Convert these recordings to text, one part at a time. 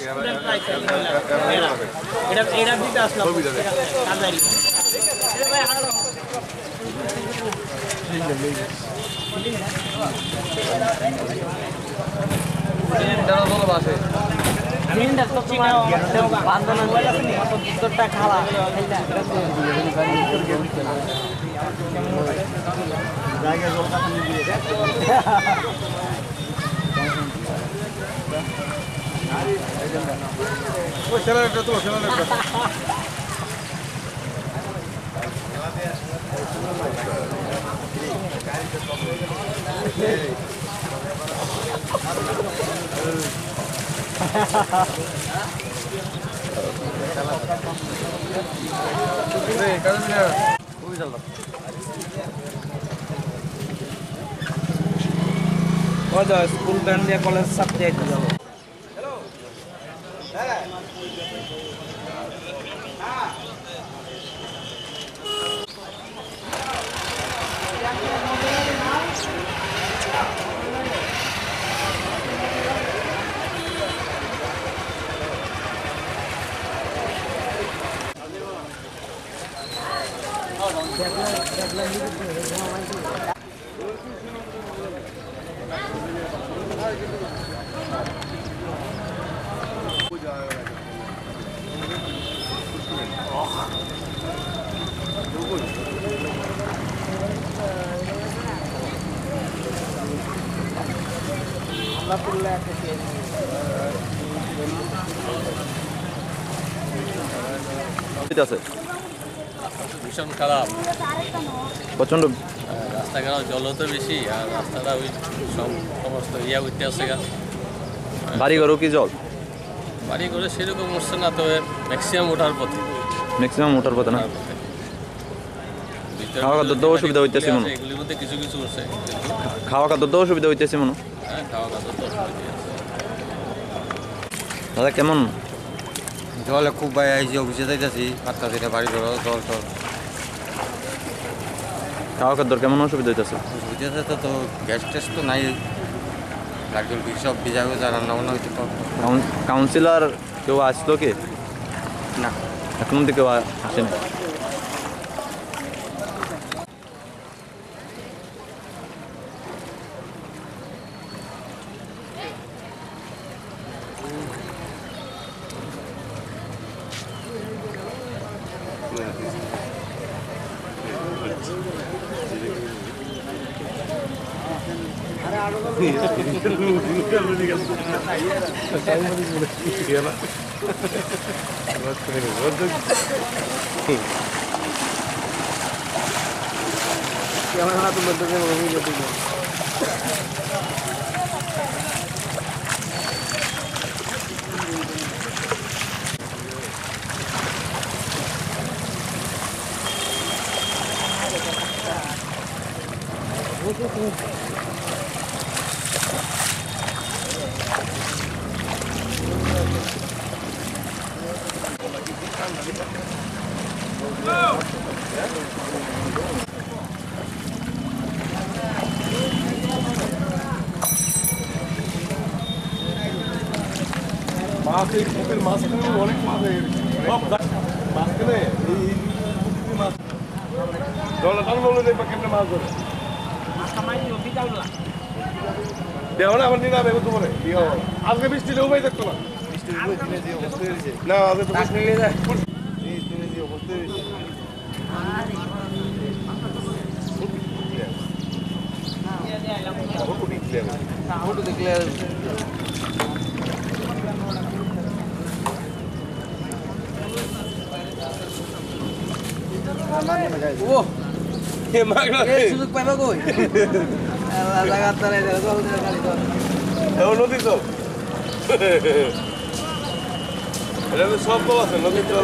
student price এটা দিতে আসলাম কাজারি ভাই সিলিন্ডার তো তোমার বান্ধন কত দুধটা খাওয়া জায়গা জলটা পানি দিয়ে ও সেলারটা তো সেলারটা স্কুল ব্যান্ড দিয়ে কলেজ ছাত্রী আইতে যাবো ভীষণ খারাপ প্রচন্ড রাস্তাঘাট জল তো বেশি আর রাস্তাটা ওই সমস্ত উঠতে আসছে বাড়ি ঘরও কি জল বাড়ি করে সেরকম উঠছে না তবে ম্যাক্সিমাম ওঠার পথে না খাওয়া খাদ্য তো অসুবিধা হইতেছে মনে এগুলির মধ্যে কিছু কিছু উঠছে খাওয়া খাদ্য তো অসুবিধা হইতেছে মনে হ্যাঁ খাওয়া খাদ্য তো দাদা কেমন জলে খুব ভাই আইসি অফিসে যাইতেছি আটটা দিনে বাড়ি ঘর জল টল খাওয়া খাদ্যর কেমন অসুবিধা হইতেছে অসুবিধা তো গ্যাস ট্যাস তো নাই লাইটগুলো সব ভিজাবে যা রান্না বান্না হইতে কাউন্সিলর কেউ আসলো কি না এখন অব্দি কেউ আসেনি মাছ এই পুকুরের মাছ অনেক মাছ হয়ে গেছে সব মাছ কেনে এই মাছ জলে টান বলে দেখবা কেমনে মাছ ধরে দেও না আমার নিয়ে যাবে তোমার আজকে বৃষ্টি লেউ ভাই দেখতো না না আজকে তো বৃষ্টি নিয়ে যায় অবস্থা হয়েছে ফটো দেখলে ও কে মাগনা সুযোগ পাইবা কই আল্লাহ জায়গা তারে জল দিয়ে খালি তো এও নদী তো এটা তো সব বল আছে নদী তো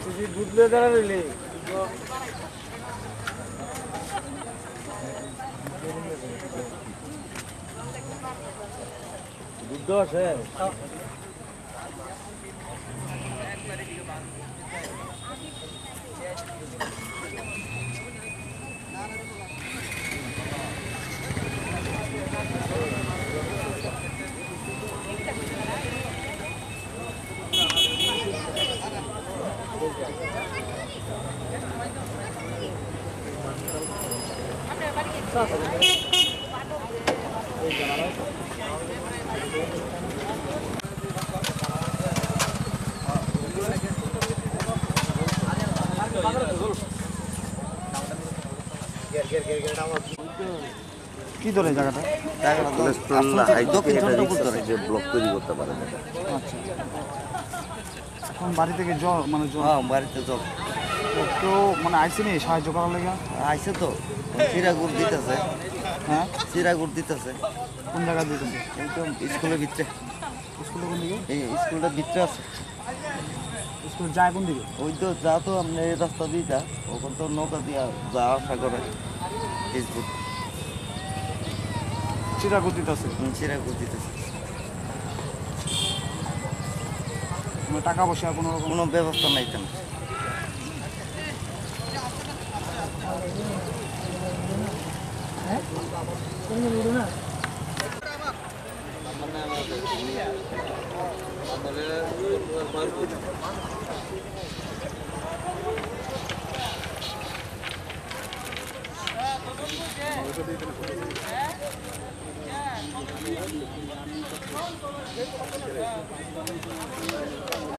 तुझी दूध ले जरा ले दूध আছে কি ধরে জায়গাটা ব্লক তৈরি করতে পারে আচ্ছা এখন বাড়ি থেকে জল মানে জল বাড়িতে জল কেউ মানে আইসি নেই সাহায্য করার লেগে আইসে তো চিরাগুড় দিতেছে হ্যাঁ চিরাগুড় দিতেছে কোন জায়গায় দিতেন একদম স্কুলের ভিতরে স্কুলে কোন দিকে এই স্কুলটা ভিতরে আছে স্কুল যায় কোন দিকে ওই তো যা তো আপনি এই রাস্তা দিয়ে যা ওখান তো নৌকা দিয়ে যা আসা করে ফেসবুক চিরাগুড় দিতেছে চিরাগুড় দিতেছে মানে টাকা পয়সা কোনো রকম কোনো ব্যবস্থা নাই তেমন না